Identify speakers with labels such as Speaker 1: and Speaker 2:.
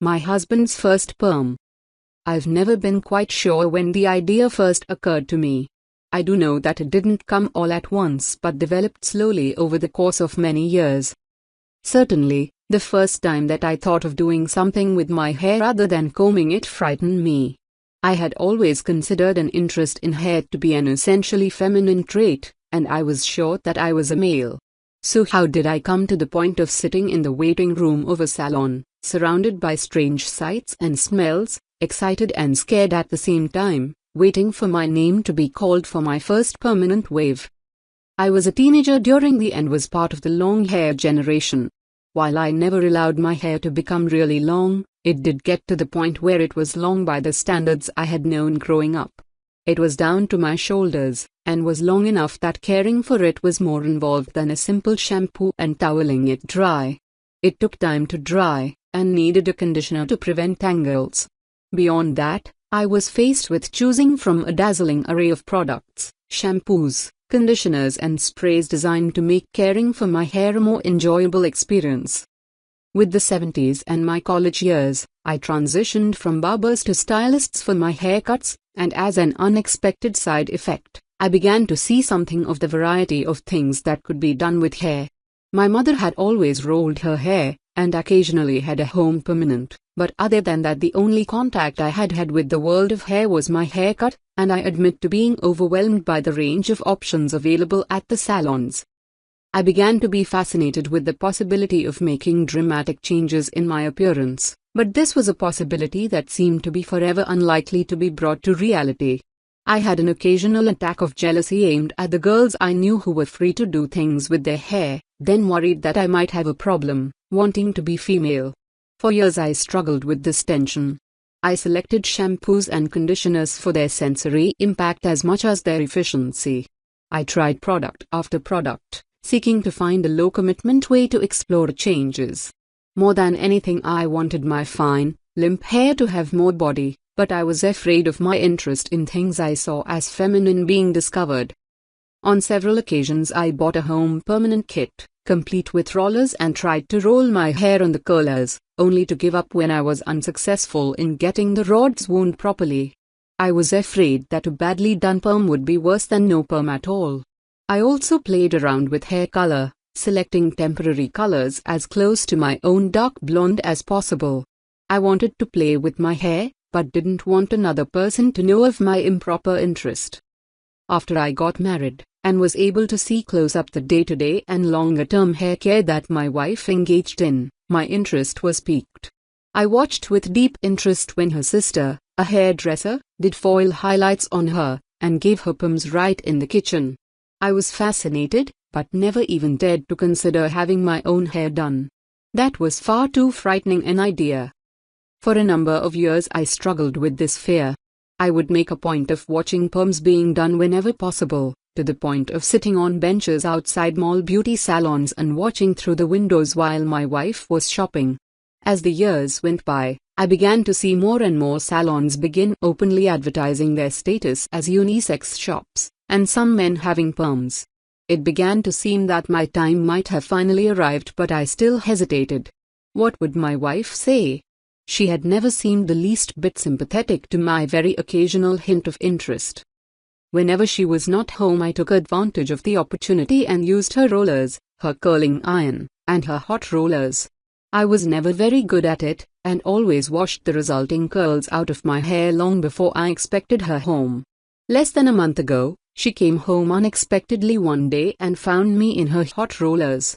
Speaker 1: My husband's first perm. I've never been quite sure when the idea first occurred to me. I do know that it didn't come all at once but developed slowly over the course of many years. Certainly, the first time that I thought of doing something with my hair other than combing it frightened me. I had always considered an interest in hair to be an essentially feminine trait, and I was sure that I was a male. So how did I come to the point of sitting in the waiting room of a salon, surrounded by strange sights and smells, excited and scared at the same time, waiting for my name to be called for my first permanent wave? I was a teenager during the and was part of the long hair generation. While I never allowed my hair to become really long, it did get to the point where it was long by the standards I had known growing up. It was down to my shoulders, and was long enough that caring for it was more involved than a simple shampoo and toweling it dry. It took time to dry, and needed a conditioner to prevent tangles. Beyond that, I was faced with choosing from a dazzling array of products, shampoos, conditioners and sprays designed to make caring for my hair a more enjoyable experience. With the 70s and my college years, I transitioned from barbers to stylists for my haircuts, and as an unexpected side effect, I began to see something of the variety of things that could be done with hair. My mother had always rolled her hair, and occasionally had a home permanent, but other than that the only contact I had had with the world of hair was my haircut, and I admit to being overwhelmed by the range of options available at the salons. I began to be fascinated with the possibility of making dramatic changes in my appearance, but this was a possibility that seemed to be forever unlikely to be brought to reality. I had an occasional attack of jealousy aimed at the girls I knew who were free to do things with their hair, then worried that I might have a problem, wanting to be female. For years I struggled with this tension. I selected shampoos and conditioners for their sensory impact as much as their efficiency. I tried product after product, seeking to find a low-commitment way to explore changes. More than anything I wanted my fine, limp hair to have more body, but I was afraid of my interest in things I saw as feminine being discovered. On several occasions I bought a home permanent kit, complete with rollers, and tried to roll my hair on the curlers, only to give up when I was unsuccessful in getting the rods wound properly. I was afraid that a badly done perm would be worse than no perm at all. I also played around with hair color, selecting temporary colors as close to my own dark blonde as possible. I wanted to play with my hair, but didn't want another person to know of my improper interest. After I got married, and was able to see close up the day-to-day and longer-term hair care that my wife engaged in, my interest was piqued. I watched with deep interest when her sister, a hairdresser, did foil highlights on her, and gave her perms right in the kitchen. I was fascinated, but never even dared to consider having my own hair done. That was far too frightening an idea. For a number of years I struggled with this fear. I would make a point of watching perms being done whenever possible, to the point of sitting on benches outside mall beauty salons and watching through the windows while my wife was shopping. As the years went by, I began to see more and more salons begin openly advertising their status as unisex shops, and some men having perms. It began to seem that my time might have finally arrived, but I still hesitated. What would my wife say? She had never seemed the least bit sympathetic to my very occasional hint of interest. Whenever she was not home I took advantage of the opportunity and used her rollers, her curling iron, and her hot rollers. I was never very good at it, and always washed the resulting curls out of my hair long before I expected her home. Less than a month ago, she came home unexpectedly one day and found me in her hot rollers.